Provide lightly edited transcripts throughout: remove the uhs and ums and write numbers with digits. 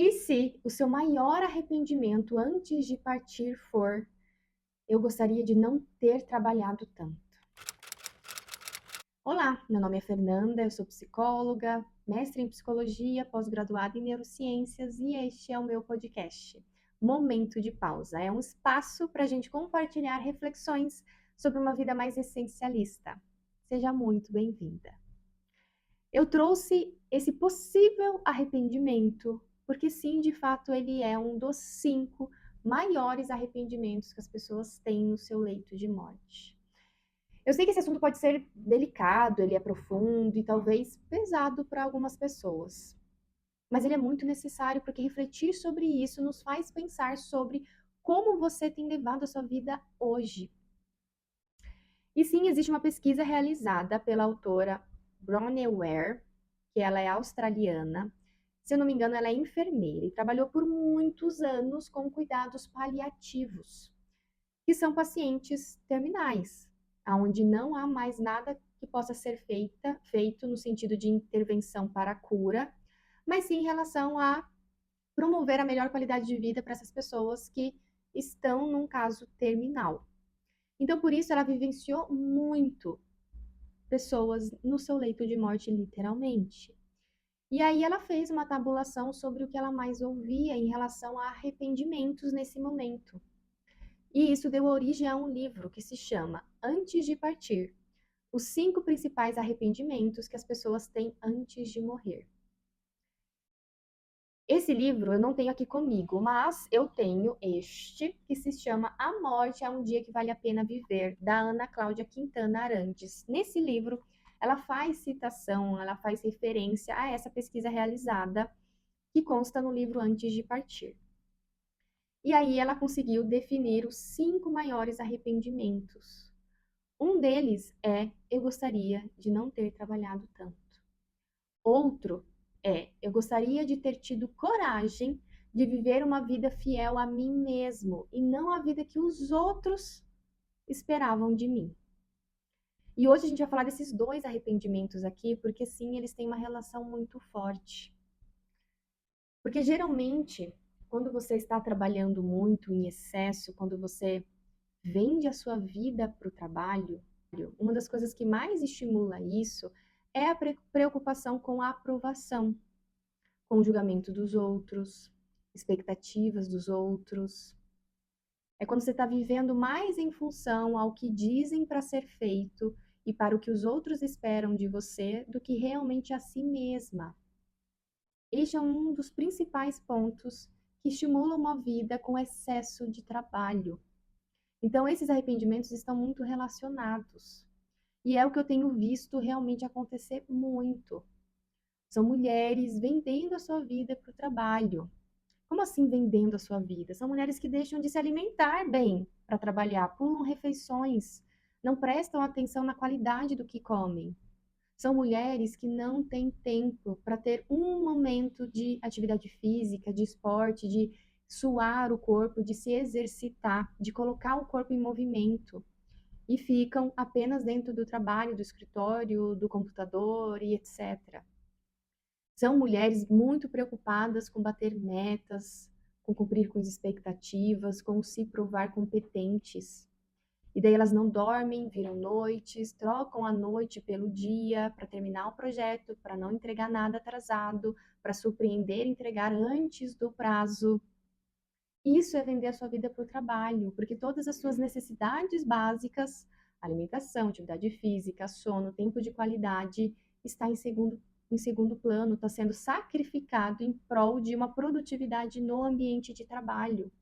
E se o seu maior arrependimento antes de partir for: eu gostaria de não ter trabalhado tanto? Olá, meu nome é Fernanda, eu sou psicóloga, mestre em psicologia, pós-graduada em neurociências e este é o meu podcast, Momento de Pausa. É um espaço para a gente compartilhar reflexões sobre uma vida mais essencialista. Seja muito bem-vinda. Eu trouxe esse possível arrependimento, porque sim, de fato, ele é um dos 5 maiores arrependimentos que as pessoas têm no seu leito de morte. Eu sei que esse assunto pode ser delicado, ele é profundo e talvez pesado para algumas pessoas, mas ele é muito necessário porque refletir sobre isso nos faz pensar sobre como você tem levado a sua vida hoje. E sim, existe uma pesquisa realizada pela autora Bronnie Ware, que ela é australiana. Se eu não me engano, ela é enfermeira e trabalhou por muitos anos com cuidados paliativos, que são pacientes terminais, onde não há mais nada que possa ser feito no sentido de intervenção para a cura, mas sim em relação a promover a melhor qualidade de vida para essas pessoas que estão num caso terminal. Então, por isso, ela vivenciou muito pessoas no seu leito de morte, literalmente. E aí ela fez uma tabulação sobre o que ela mais ouvia em relação a arrependimentos nesse momento. E isso deu origem a um livro que se chama Antes de Partir: Os 5 principais arrependimentos que as pessoas têm antes de morrer. Esse livro eu não tenho aqui comigo, mas eu tenho este, que se chama A Morte é um Dia que Vale a Pena Viver, da Ana Cláudia Quintana Arantes. Nesse livro, ela faz citação, ela faz referência a essa pesquisa realizada, que consta no livro Antes de Partir. E aí ela conseguiu definir os 5 maiores arrependimentos. Um deles é: eu gostaria de não ter trabalhado tanto. Outro é: eu gostaria de ter tido coragem de viver uma vida fiel a mim mesmo e não a vida que os outros esperavam de mim. E hoje a gente vai falar desses 2 arrependimentos aqui, porque sim, eles têm uma relação muito forte. Porque geralmente, quando você está trabalhando muito em excesso, quando você vende a sua vida para o trabalho, uma das coisas que mais estimula isso é a preocupação com a aprovação, com o julgamento dos outros, expectativas dos outros. É quando você está vivendo mais em função ao que dizem para ser feito e para o que os outros esperam de você do que realmente a si mesma. Este é um dos principais pontos que estimulam uma vida com excesso de trabalho. Então, esses arrependimentos estão muito relacionados. E é o que eu tenho visto realmente acontecer muito. São mulheres vendendo a sua vida para o trabalho. Como assim vendendo a sua vida? São mulheres que deixam de se alimentar bem para trabalhar, pulam refeições, não prestam atenção na qualidade do que comem. São mulheres que não têm tempo para ter um momento de atividade física, de esporte, de suar o corpo, de se exercitar, de colocar o corpo em movimento. E ficam apenas dentro do trabalho, do escritório, do computador e etc. São mulheres muito preocupadas com bater metas, com cumprir com as expectativas, com se provar competentes. E daí elas não dormem, viram noites, trocam a noite pelo dia para terminar o projeto, para não entregar nada atrasado, para surpreender e entregar antes do prazo. Isso é vender a sua vida para o trabalho, porque todas as suas necessidades básicas, alimentação, atividade física, sono, tempo de qualidade, está em segundo plano, está sendo sacrificado em prol de uma produtividade no ambiente de trabalho.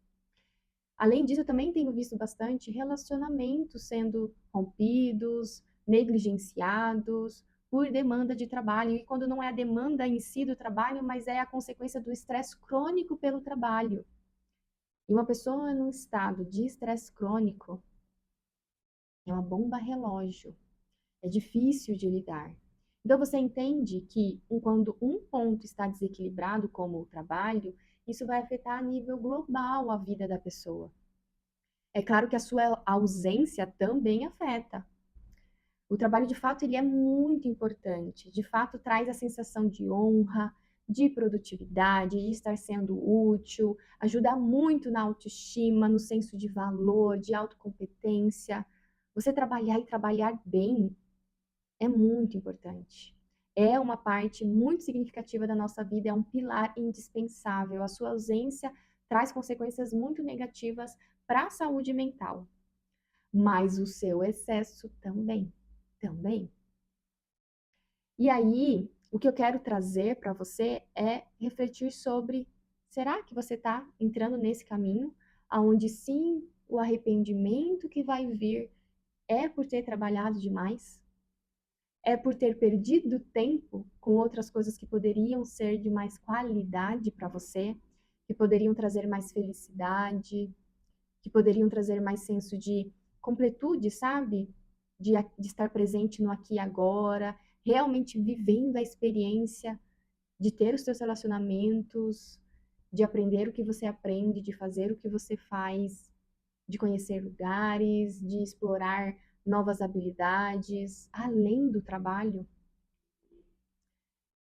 Além disso, eu também tenho visto bastante relacionamentos sendo rompidos, negligenciados por demanda de trabalho. E quando não é a demanda em si do trabalho, mas é a consequência do estresse crônico pelo trabalho. E uma pessoa num estado de estresse crônico é uma bomba relógio. É difícil de lidar. Então você entende que quando um ponto está desequilibrado, como o trabalho, isso vai afetar a nível global a vida da pessoa. É claro que a sua ausência também afeta. O trabalho, de fato, ele é muito importante. De fato, traz a sensação de honra, de produtividade, de estar sendo útil, ajuda muito na autoestima, no senso de valor, de autocompetência. Você trabalhar e trabalhar bem é muito importante. É uma parte muito significativa da nossa vida, é um pilar indispensável. A sua ausência traz consequências muito negativas para a saúde mental, mas o seu excesso também, também. E aí, o que eu quero trazer para você é refletir sobre: será que você está entrando nesse caminho, aonde sim, o arrependimento que vai vir é por ter trabalhado demais? É por ter perdido tempo com outras coisas que poderiam ser de mais qualidade para você, que poderiam trazer mais felicidade, que poderiam trazer mais senso de completude, sabe? De estar presente no aqui e agora, realmente vivendo a experiência de ter os seus relacionamentos, de aprender o que você aprende, de fazer o que você faz, de conhecer lugares, de explorar novas habilidades, além do trabalho.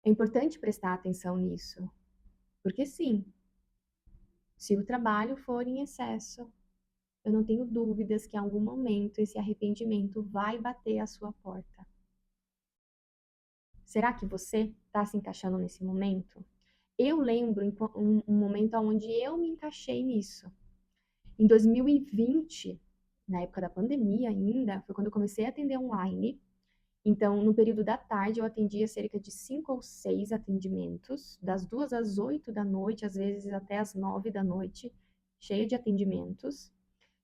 É importante prestar atenção nisso, porque sim, se o trabalho for em excesso, eu não tenho dúvidas que em algum momento esse arrependimento vai bater à sua porta. Será que você está se encaixando nesse momento? Eu lembro um momento onde eu me encaixei nisso. Em 2020, na época da pandemia ainda, foi quando eu comecei a atender online. Então, no período da tarde, eu atendia cerca de 5 ou 6 atendimentos, das 2 às 8 da noite, às vezes até às 9 da noite, cheia de atendimentos.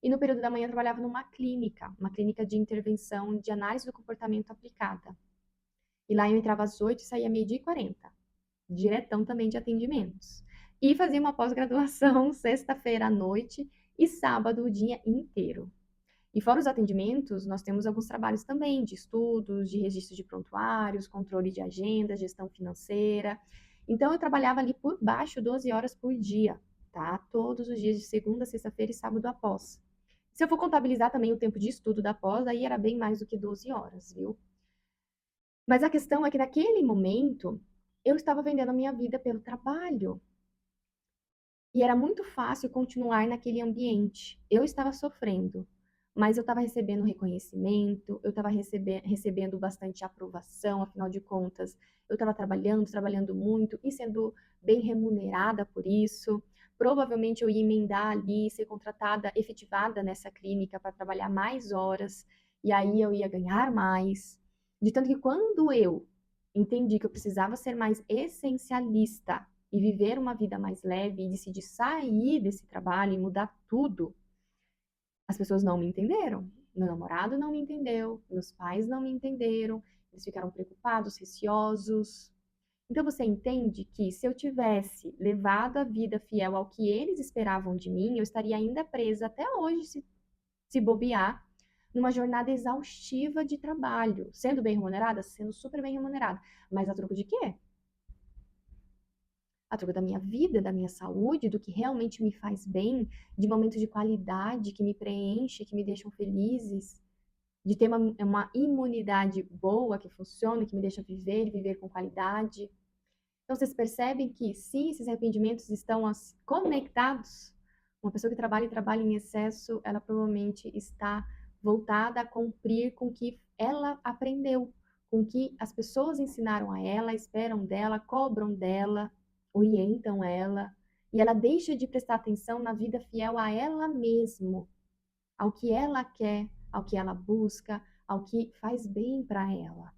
E no período da manhã, eu trabalhava numa clínica, uma clínica de intervenção de análise do comportamento aplicada. E lá eu entrava às 8 e saía meio-dia e 40, diretão também de atendimentos. E fazia uma pós-graduação sexta-feira à noite e sábado o dia inteiro. E fora os atendimentos, nós temos alguns trabalhos também de estudos, de registro de prontuários, controle de agenda, gestão financeira. Então, eu trabalhava ali por baixo 12 horas por dia, tá? Todos os dias, de segunda, sexta-feira e sábado após. Se eu for contabilizar também o tempo de estudo da pós, aí era bem mais do que 12 horas, viu? Mas a questão é que naquele momento, eu estava vendendo a minha vida pelo trabalho. E era muito fácil continuar naquele ambiente. Eu estava sofrendo, mas eu estava recebendo reconhecimento, eu estava recebendo bastante aprovação, afinal de contas, eu estava trabalhando muito e sendo bem remunerada por isso. Provavelmente eu ia emendar ali, ser contratada, efetivada nessa clínica para trabalhar mais horas, e aí eu ia ganhar mais. De tanto que quando eu entendi que eu precisava ser mais essencialista e viver uma vida mais leve e decidir sair desse trabalho e mudar tudo, as pessoas não me entenderam. Meu namorado não me entendeu, meus pais não me entenderam, eles ficaram preocupados, receosos. Então você entende que se eu tivesse levado a vida fiel ao que eles esperavam de mim, eu estaria ainda presa até hoje, se bobear, numa jornada exaustiva de trabalho, sendo bem remunerada, sendo super bem remunerada, mas a troco de quê? A troca da minha vida, da minha saúde, do que realmente me faz bem, de momentos de qualidade que me preenche, que me deixam felizes, de ter uma imunidade boa que funciona, que me deixa viver e viver com qualidade. Então, vocês percebem que, sim, esses arrependimentos estão conectados. Uma pessoa que trabalha e trabalha em excesso, ela provavelmente está voltada a cumprir com o que ela aprendeu, com o que as pessoas ensinaram a ela, esperam dela, cobram dela, orientam ela, e ela deixa de prestar atenção na vida fiel a ela mesma, ao que ela quer, ao que ela busca, ao que faz bem para ela.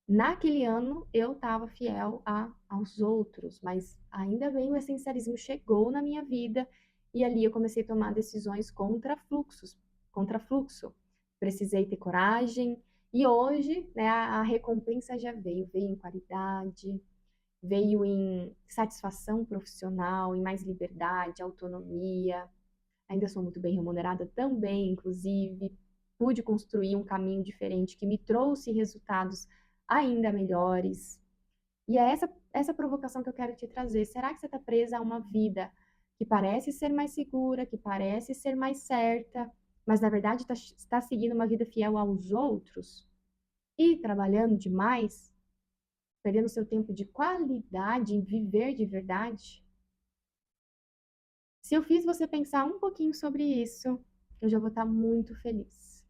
Naquele ano eu estava fiel aos outros, mas ainda bem o essencialismo chegou na minha vida e ali eu comecei a tomar decisões contra fluxo. Precisei ter coragem e hoje, né, a recompensa já veio em qualidade, veio em satisfação profissional, em mais liberdade, autonomia. Ainda sou muito bem remunerada também, inclusive. Pude construir um caminho diferente que me trouxe resultados ainda melhores. E é essa provocação que eu quero te trazer. Será que você está presa a uma vida que parece ser mais segura, que parece ser mais certa, mas na verdade está seguindo uma vida fiel aos outros e trabalhando demais? perdendo seu tempo de qualidade em viver de verdade? Se eu fiz você pensar um pouquinho sobre isso, eu já vou estar muito feliz.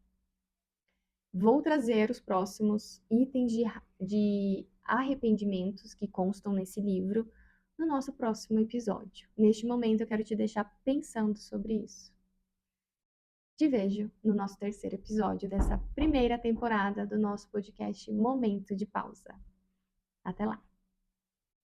Vou trazer os próximos itens de arrependimentos que constam nesse livro no nosso próximo episódio. Neste momento, eu quero te deixar pensando sobre isso. Te vejo no nosso terceiro episódio dessa primeira temporada do nosso podcast Momento de Pausa. Até lá!